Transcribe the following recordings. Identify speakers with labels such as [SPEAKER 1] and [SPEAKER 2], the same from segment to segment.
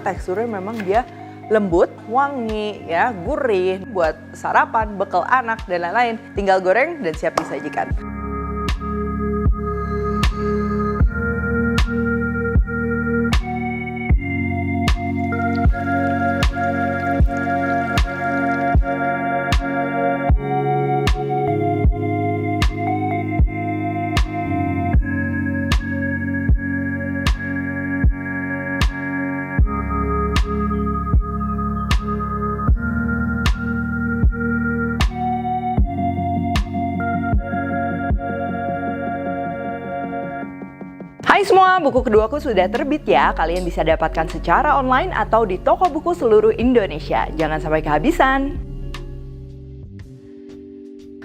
[SPEAKER 1] teksturnya memang dia lembut, wangi, ya, gurih, buat sarapan, bekal anak, dan lain-lain. Tinggal goreng dan siap disajikan. Hai semua, buku keduaku sudah terbit ya. Kalian bisa dapatkan secara online atau di toko buku seluruh Indonesia. Jangan sampai kehabisan.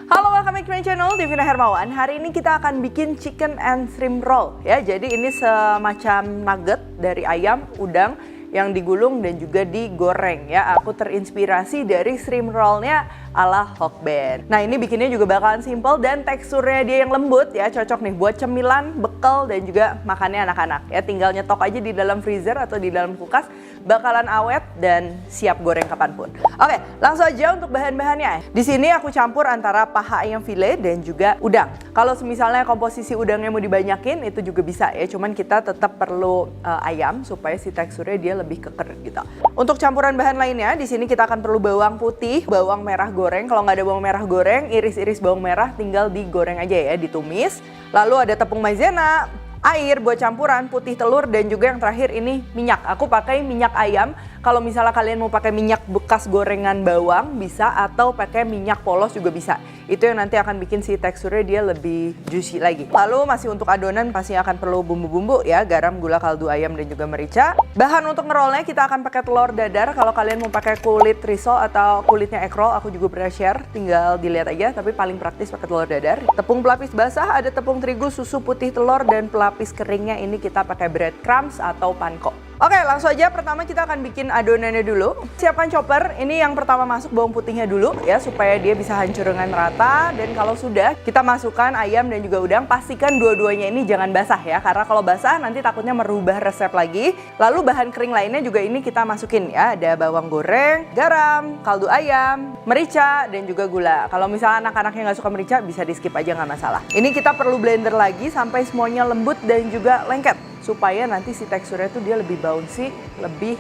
[SPEAKER 1] Halo, welcome back to my channel, Devina Hermawan. Hari ini kita akan bikin chicken and shrimp roll ya. Jadi ini semacam nugget dari ayam, udang yang digulung dan juga digoreng ya. Aku terinspirasi dari shrimp rollnya ala Hokben. Nah, ini bikinnya juga bakalan simple dan teksturnya dia yang lembut ya, cocok nih buat cemilan, bekal dan juga makannya anak-anak ya. Tinggal nyetok aja di dalam freezer atau di dalam kulkas, bakalan awet dan siap goreng kapanpun. Oke, langsung aja untuk bahan-bahannya. Di sini aku campur antara paha ayam file dan juga udang. Kalau misalnya komposisi udangnya mau dibanyakin itu juga bisa ya, cuman kita tetap perlu ayam supaya si teksturnya dia lebih keker gitu. Untuk campuran bahan lainnya, di sini kita akan perlu bawang putih, bawang merah goreng. Kalau nggak ada bawang merah goreng, iris-iris bawang merah tinggal digoreng aja ya, ditumis. Lalu ada tepung maizena, air buat campuran, putih telur, dan juga yang terakhir ini minyak. Aku pakai minyak ayam. Kalau misalnya kalian mau pakai minyak bekas gorengan bawang bisa, atau pakai minyak polos juga bisa. Itu yang nanti akan bikin si teksturnya dia lebih juicy lagi. Lalu masih untuk adonan pasti akan perlu bumbu-bumbu ya, garam, gula, kaldu ayam, dan juga merica. Bahan untuk ngerollnya kita akan pakai telur dadar. Kalau kalian mau pakai kulit risol atau kulitnya egg roll, aku juga pernah share, tinggal dilihat aja, tapi paling praktis pakai telur dadar. Tepung pelapis basah, ada tepung terigu, susu putih, telur, dan pelapis keringnya ini kita pakai breadcrumbs atau panko. Oke, langsung aja pertama kita akan bikin adonannya dulu. Siapkan chopper, ini yang pertama masuk bawang putihnya dulu ya, supaya dia bisa hancur dengan rata. Dan kalau sudah, kita masukkan ayam dan juga udang. Pastikan dua-duanya ini jangan basah ya, karena kalau basah nanti takutnya merubah resep lagi. Lalu bahan kering lainnya juga ini kita masukin ya, ada bawang goreng, garam, kaldu ayam, merica, dan juga gula. Kalau misalnya anak-anaknya nggak suka merica, bisa di skip aja, nggak masalah. Ini kita perlu blender lagi sampai semuanya lembut dan juga lengket, supaya nanti si teksturnya tuh dia lebih bouncy, lebih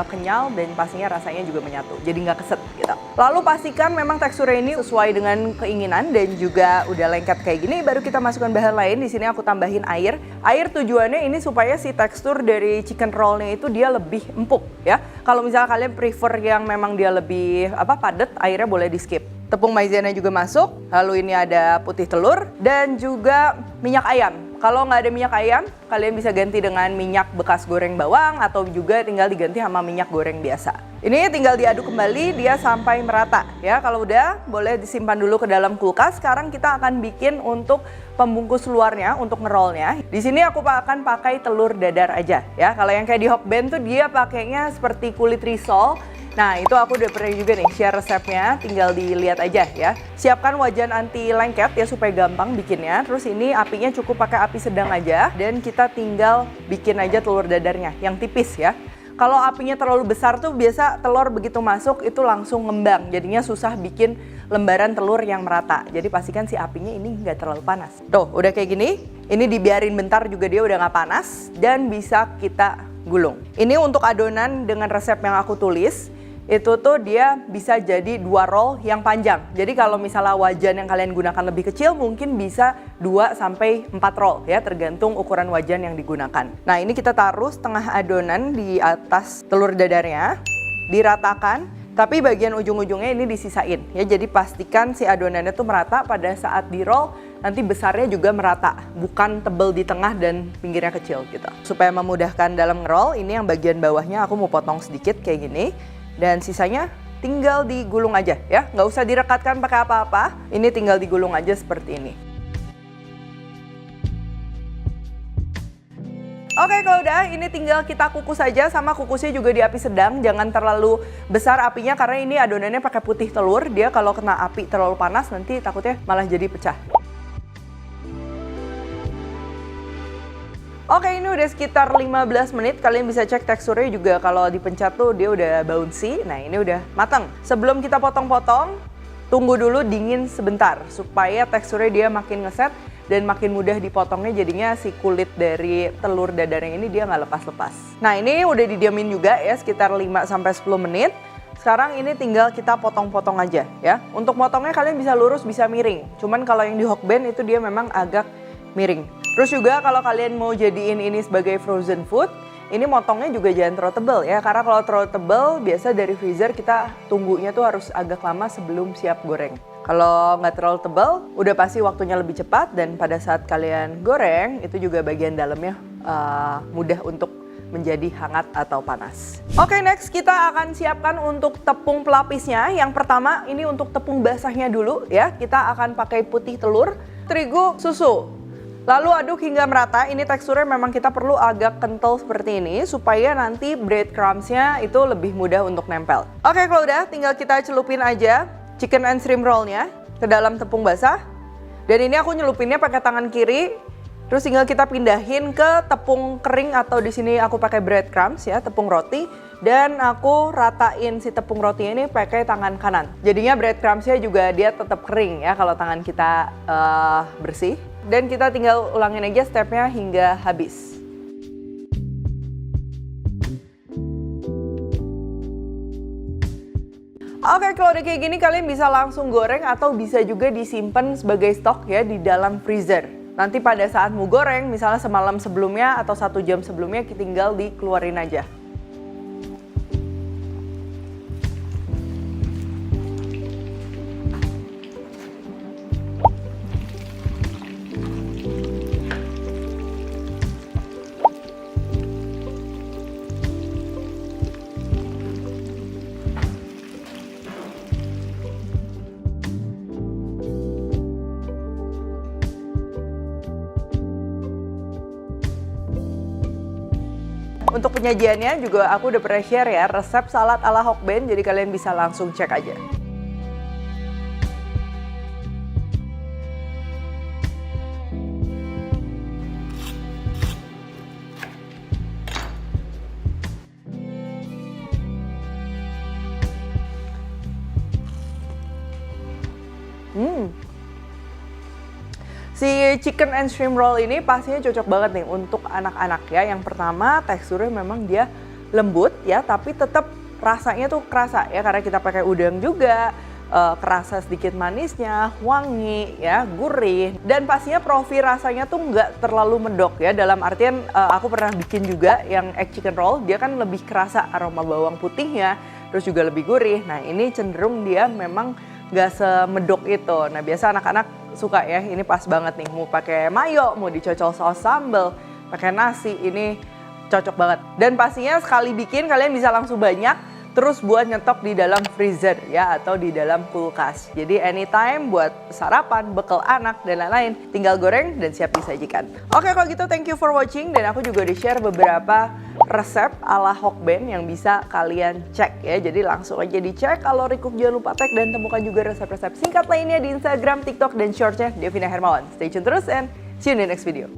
[SPEAKER 1] kenyal, dan pastinya rasanya juga menyatu, jadi nggak keset gitu. Lalu pastikan memang teksturnya ini sesuai dengan keinginan dan juga udah lengket kayak gini, baru kita masukkan bahan lain. Di sini aku tambahin air. Air tujuannya ini supaya si tekstur dari chicken rollnya itu dia lebih empuk ya. Kalau misalnya kalian prefer yang memang dia lebih padat, airnya boleh di skip. Tepung maizena juga masuk, lalu ini ada putih telur dan juga minyak ayam. Kalau nggak ada minyak ayam, kalian bisa ganti dengan minyak bekas goreng bawang atau juga tinggal diganti sama minyak goreng biasa. Ini tinggal diaduk kembali dia sampai merata ya. Kalau udah, boleh disimpan dulu ke dalam kulkas. Sekarang kita akan bikin untuk pembungkus luarnya, untuk ngerollnya. Di sini aku akan pakai telur dadar aja ya. Kalau yang kayak di Hokben tuh dia pakainya seperti kulit risol. Nah, itu aku udah pernah juga nih share resepnya, tinggal dilihat aja ya. Siapkan wajan anti lengket ya supaya gampang bikinnya. Terus ini apinya cukup pakai api sedang aja, dan kita tinggal bikin aja telur dadarnya yang tipis ya. Kalau apinya terlalu besar tuh biasa telur begitu masuk itu langsung ngembang, jadinya susah bikin lembaran telur yang merata. Jadi pastikan si apinya ini nggak terlalu panas. Tuh, udah kayak gini, ini dibiarin bentar juga dia udah nggak panas dan bisa kita gulung. Ini untuk adonan dengan resep yang aku tulis. Itu tuh dia bisa jadi 2 roll yang panjang. Jadi kalau misalnya wajan yang kalian gunakan lebih kecil, mungkin bisa 2 sampai 4 roll ya, tergantung ukuran wajan yang digunakan. Nah, ini kita taruh setengah adonan di atas telur dadarnya, diratakan, tapi bagian ujung-ujungnya ini disisain ya. Jadi pastikan si adonannya tuh merata pada saat di roll, nanti besarnya juga merata, bukan tebel di tengah dan pinggirnya kecil gitu. Supaya memudahkan dalam ngeroll, ini yang bagian bawahnya aku mau potong sedikit kayak gini. Dan sisanya tinggal digulung aja ya, nggak usah direkatkan pakai apa-apa. Ini tinggal digulung aja seperti ini. Oke, kalau udah ini tinggal kita kukus aja, sama kukusnya juga di api sedang. Jangan terlalu besar apinya karena ini adonannya pakai putih telur. Dia kalau kena api terlalu panas nanti takutnya malah jadi pecah. Oke, ini udah sekitar 15 menit. Kalian bisa cek teksturnya juga, kalau dipencet tuh dia udah bouncy. Nah, ini udah matang. Sebelum kita potong-potong, tunggu dulu dingin sebentar supaya teksturnya dia makin ngeset dan makin mudah dipotongnya, jadinya si kulit dari telur dadarnya ini dia nggak lepas-lepas. Nah, ini udah didiamin juga ya sekitar 5-10 menit. Sekarang ini tinggal kita potong-potong aja ya. Untuk potongnya kalian bisa lurus, bisa miring. Cuman kalau yang di Hokben itu dia memang agak miring. Terus juga kalau kalian mau jadiin ini sebagai frozen food, ini motongnya juga jangan terlalu tebal ya. Karena kalau terlalu tebal, biasa dari freezer kita tunggunya tuh harus agak lama sebelum siap goreng. Kalau nggak terlalu tebal, udah pasti waktunya lebih cepat, dan pada saat kalian goreng, itu juga bagian dalamnya mudah untuk menjadi hangat atau panas. Oke, next kita akan siapkan untuk tepung pelapisnya. Yang pertama ini untuk tepung basahnya dulu ya. Kita akan pakai putih telur, terigu, susu. Lalu aduk hingga merata. Ini teksturnya memang kita perlu agak kental seperti ini supaya nanti breadcrumbs-nya itu lebih mudah untuk nempel. Oke, kalau udah tinggal kita celupin aja chicken and shrimp roll-nya ke dalam tepung basah. Dan ini aku nyelupinnya pakai tangan kiri. Terus tinggal kita pindahin ke tepung kering, atau di sini aku pakai breadcrumbs ya, tepung roti. Dan aku ratain si tepung rotinya ini pakai tangan kanan. Jadinya breadcrumbs-nya juga dia tetap kering ya kalau tangan kita bersih. Dan kita tinggal ulangin aja stepnya hingga habis. Oke, kalau udah kayak gini kalian bisa langsung goreng atau bisa juga disimpan sebagai stok ya di dalam freezer. Nanti pada saat mau goreng, misalnya semalam sebelumnya atau 1 jam sebelumnya, tinggal dikeluarin aja. Untuk penyajiannya juga aku udah pernah share ya resep salad ala Hokben, jadi kalian bisa langsung cek aja. Si chicken and shrimp roll ini pastinya cocok banget nih untuk anak-anak ya. Yang pertama teksturnya memang dia lembut ya, tapi tetap rasanya tuh kerasa ya karena kita pakai udang juga. Kerasa sedikit manisnya, wangi ya, gurih. Dan pastinya profil rasanya tuh nggak terlalu medok ya. Dalam artian aku pernah bikin juga yang egg chicken roll, dia kan lebih kerasa aroma bawang putihnya, terus juga lebih gurih. Nah ini cenderung dia memang nggak semedok itu. Nah biasa anak-anak suka ya, ini pas banget nih, mau pakai mayo, mau dicocol saus sambal, pakai nasi, ini cocok banget. Dan pastinya sekali bikin kalian bisa langsung banyak, terus buat nyetok di dalam freezer ya, atau di dalam kulkas. Jadi anytime buat sarapan, bekal anak, dan lain-lain, tinggal goreng dan siap disajikan. Oke, kalau gitu thank you for watching, dan aku juga di-share beberapa resep ala Hokben yang bisa kalian cek ya. Jadi langsung aja dicek. Kalau recook jangan lupa tag, dan temukan juga resep-resep singkat lainnya di Instagram, TikTok, dan Shorts-nya Devina Hermawan. Stay tune terus and see you in the next video.